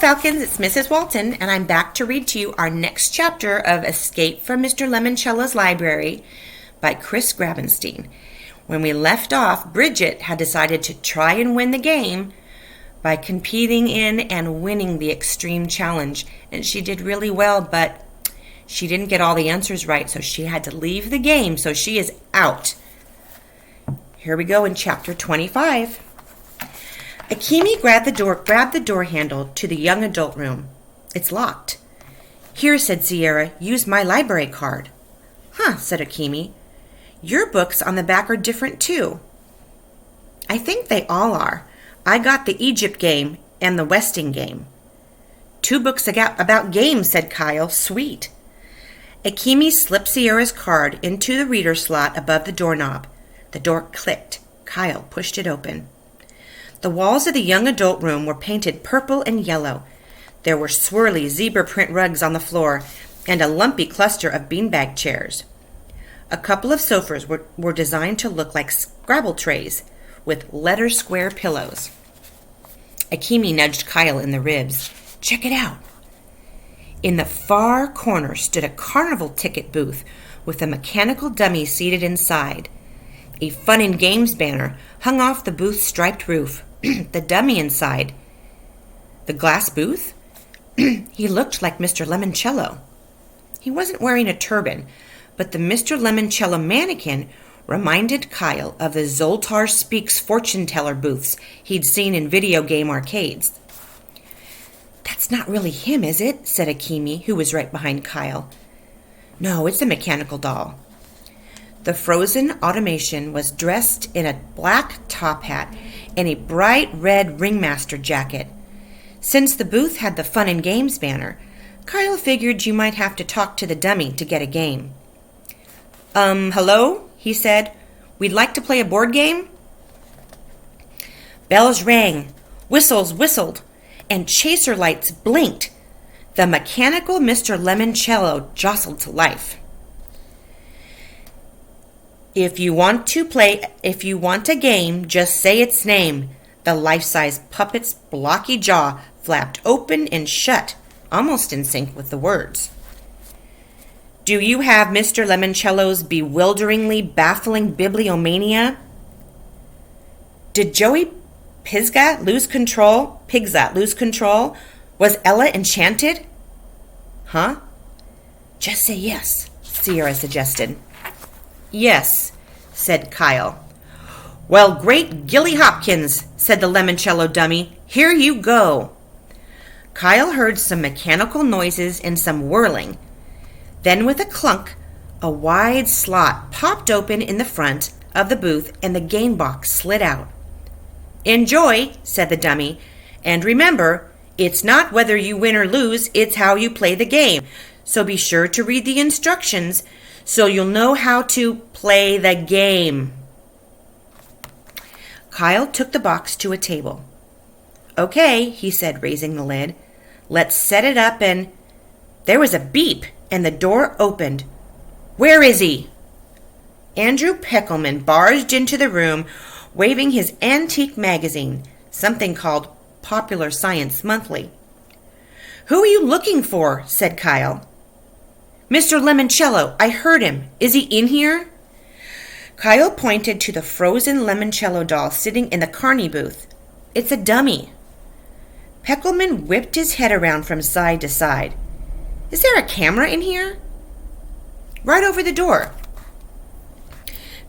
Falcons, it's Mrs. Walton, and I'm back to read to you our next chapter of Escape from Mr. Lemoncello's Library by Chris Grabenstein. When we left off, Bridget had decided to try and win the game by competing in and winning the extreme challenge, and she did really well, but she didn't get all the answers right, so she had to leave the game, so she is out. Here we go in chapter 25. Akimi grabbed the door handle to the young adult room. It's locked. Here, said Sierra, use my library card. Huh, said Akimi. Your books on the back are different too. I think they all are. I got the Egypt game and the Westing game. 2 books about games, said Kyle. Sweet. Akimi slipped Sierra's card into the reader slot above the doorknob. The door clicked. Kyle pushed it open. The walls of the young adult room were painted purple and yellow. There were swirly zebra print rugs on the floor and a lumpy cluster of beanbag chairs. A couple of sofas were designed to look like Scrabble trays with letter square pillows. Akimi nudged Kyle in the ribs. Check it out. In the far corner stood a carnival ticket booth with a mechanical dummy seated inside. A fun and games banner hung off the booth's striped roof. The dummy inside the glass booth? He looked like Mr. Lemoncello. He wasn't wearing a turban, but the Mr. Lemoncello mannequin reminded Kyle of the Zoltar Speaks fortune teller booths he'd seen in video game arcades. That's not really him, is it? Said Akimi, who was right behind Kyle. No, it's a mechanical doll. The frozen automation was dressed in a black top hat and a bright red ringmaster jacket. Since the booth had the fun and games banner, Kyle figured you might have to talk to the dummy to get a game. Hello? He said. We'd like to play a board game? Bells rang, whistles whistled, and chaser lights blinked. The mechanical Mr. Lemoncello jostled to life. If you want a game, just say its name. The life-size puppet's blocky jaw flapped open and shut, almost in sync with the words. Do you have Mr. Lemoncello's bewilderingly baffling bibliomania? Did Joey Pigzat lose control? Was Ella enchanted? Huh? Just say yes, Sierra suggested. Yes, said Kyle. Well, great Gilly Hopkins, said the Lemoncello dummy. Here you go. Kyle heard some mechanical noises and some whirling. Then with a clunk, a wide slot popped open in the front of the booth and the game box slid out. Enjoy, said the dummy. And remember, it's not whether you win or lose, it's how you play the game. So be sure to read the instructions so you'll know how to play the game. Kyle took the box to a table. Okay, he said, raising the lid. Let's set it up and... There was a beep, and the door opened. Where is he? Andrew Peckelman barged into the room, waving his antique magazine, something called Popular Science Monthly. Who are you looking for? Said Kyle. Mr. Lemoncello, I heard him. Is he in here? Kyle pointed to the frozen Lemoncello doll sitting in the Carney booth. It's a dummy. Peckelman whipped his head around from side to side. Is there a camera in here? Right over the door.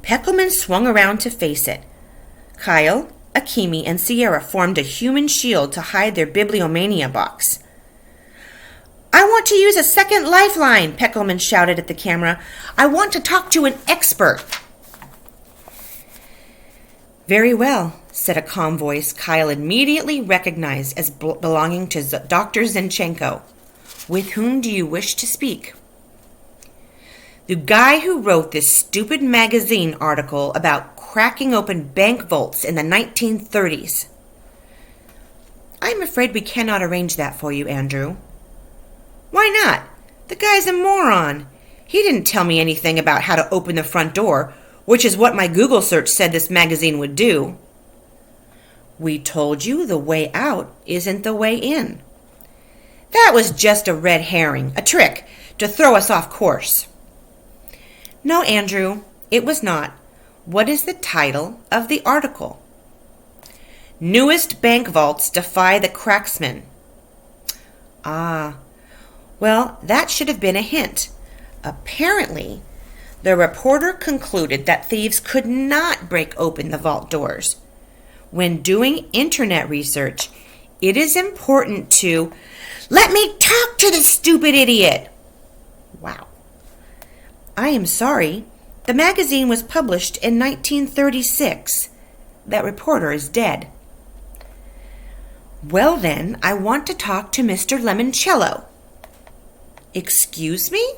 Peckelman swung around to face it. Kyle, Akimi, and Sierra formed a human shield to hide their bibliomania box. I want to use a second lifeline, Peckelman shouted at the camera. I want to talk to an expert. Very well, said a calm voice Kyle immediately recognized as belonging to Dr. Zinchenko. With whom do you wish to speak? The guy who wrote this stupid magazine article about cracking open bank vaults in the 1930s. I'm afraid we cannot arrange that for you, Andrew. Why not? The guy's a moron. He didn't tell me anything about how to open the front door, which is what my Google search said this magazine would do. We told you the way out isn't the way in. That was just a red herring, a trick to throw us off course. No, Andrew, it was not. What is the title of the article? Newest bank vaults defy the cracksman. Ah, well, that should have been a hint. Apparently, the reporter concluded that thieves could not break open the vault doors. When doing internet research, it is important to... Let me talk to the stupid idiot! Wow. I am sorry. The magazine was published in 1936. That reporter is dead. Well then, I want to talk to Mr. Lemoncello. Excuse me?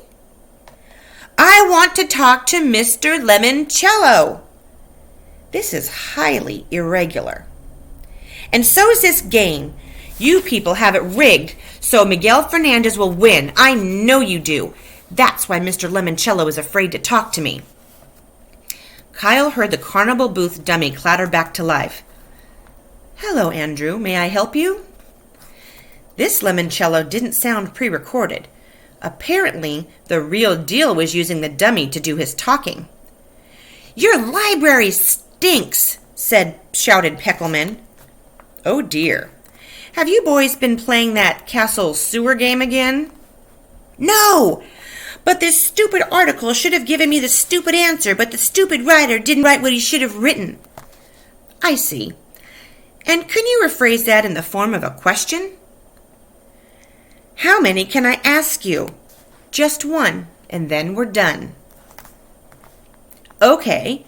I want to talk to Mr. Lemoncello. This is highly irregular. And so is this game. You people have it rigged so Miguel Fernandez will win. I know you do. That's why Mr. Lemoncello is afraid to talk to me. Kyle heard the carnival booth dummy clatter back to life. Hello, Andrew. May I help you? This Lemoncello didn't sound pre-recorded. Apparently, the real deal was using the dummy to do his talking. Your library stinks, shouted Peckelman. Oh dear. Have you boys been playing that castle sewer game again? No! But this stupid article should have given me the stupid answer, but the stupid writer didn't write what he should have written. I see. And can you rephrase that in the form of a question? How many can I ask you? Just one, and then we're done. Okay,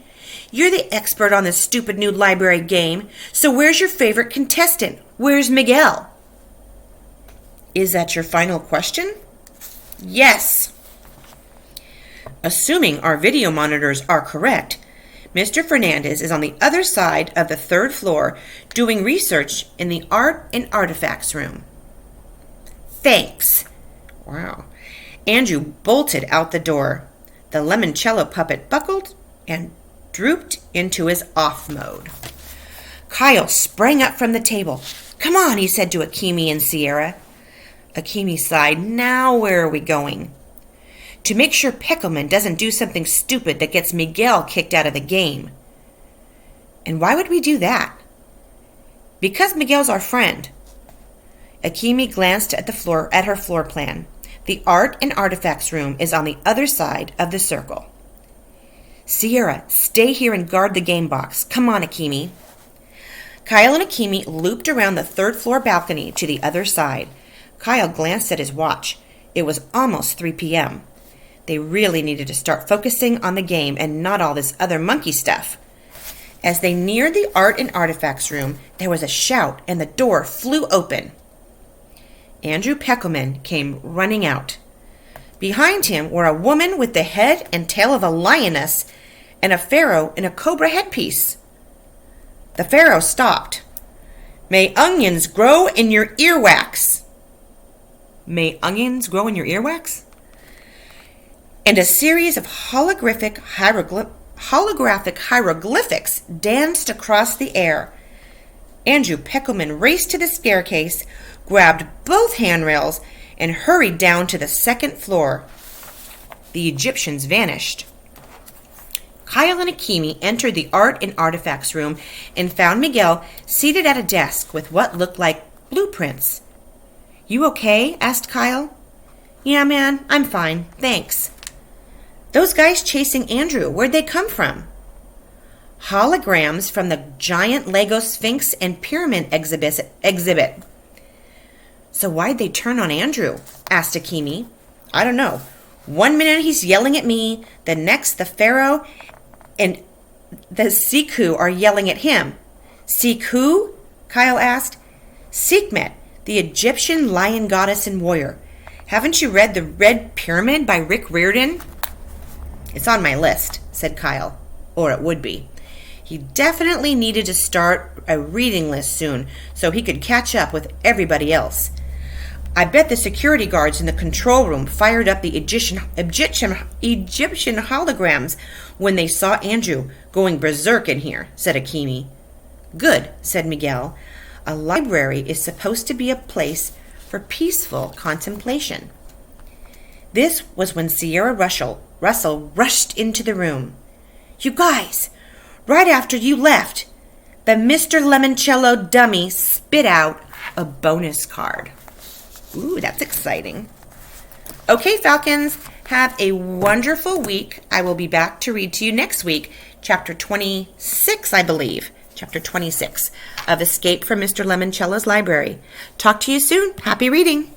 you're the expert on this stupid new library game, so where's your favorite contestant? Where's Miguel? Is that your final question? Yes. Assuming our video monitors are correct, Mr. Fernandez is on the other side of the third floor doing research in the Art and Artifacts room. Thanks. Wow. Andrew bolted out the door. The Lemoncello puppet buckled and drooped into his off mode. Kyle sprang up from the table. Come on, he said to Akimi and Sierra. Akimi sighed. Now where are we going? To make sure Peckelman doesn't do something stupid that gets Miguel kicked out of the game. And why would we do that? Because Miguel's our friend. Akimi glanced at her floor plan. The Art and Artifacts room is on the other side of the circle. Sierra, stay here and guard the game box. Come on, Akimi. Kyle and Akimi looped around the third floor balcony to the other side. Kyle glanced at his watch. It was almost 3 p.m. They really needed to start focusing on the game and not all this other monkey stuff. As they neared the Art and Artifacts room, there was a shout and the door flew open. Andrew Peckelman came running out. Behind him were a woman with the head and tail of a lioness and a pharaoh in a cobra headpiece. The pharaoh stopped. May onions grow in your earwax. May onions grow in your earwax? And a series of holographic hieroglyphics danced across the air. Andrew Peckelman raced to the staircase, grabbed both handrails, and hurried down to the second floor. The Egyptians vanished. Kyle and Akimi entered the Art and Artifacts room and found Miguel seated at a desk with what looked like blueprints. You okay? Asked Kyle. Yeah, man, I'm fine, thanks. Those guys chasing Andrew, where'd they come from? Holograms from the giant Lego Sphinx and Pyramid exhibit. So why'd they turn on Andrew? Asked Akimi. I don't know. 1 minute he's yelling at me, the next the pharaoh and the Siku are yelling at him. Seek who? Kyle asked. Sekhmet, the Egyptian lion goddess and warrior. Haven't you read The Red Pyramid by Rick Riordan? It's on my list, said Kyle. Or it would be. He definitely needed to start a reading list soon so he could catch up with everybody else. I bet the security guards in the control room fired up the Egyptian holograms when they saw Andrew going berserk in here, said Akimi. Good, said Miguel. A library is supposed to be a place for peaceful contemplation. This was when Sierra Russell rushed into the room. "You guys, right after you left, the Mr. Lemoncello dummy spit out a bonus card." Ooh, that's exciting. Okay, Falcons, have a wonderful week. I will be back to read to you next week, chapter 26, I believe. Chapter 26 of Escape from Mr. Lemoncello's Library. Talk to you soon. Happy reading.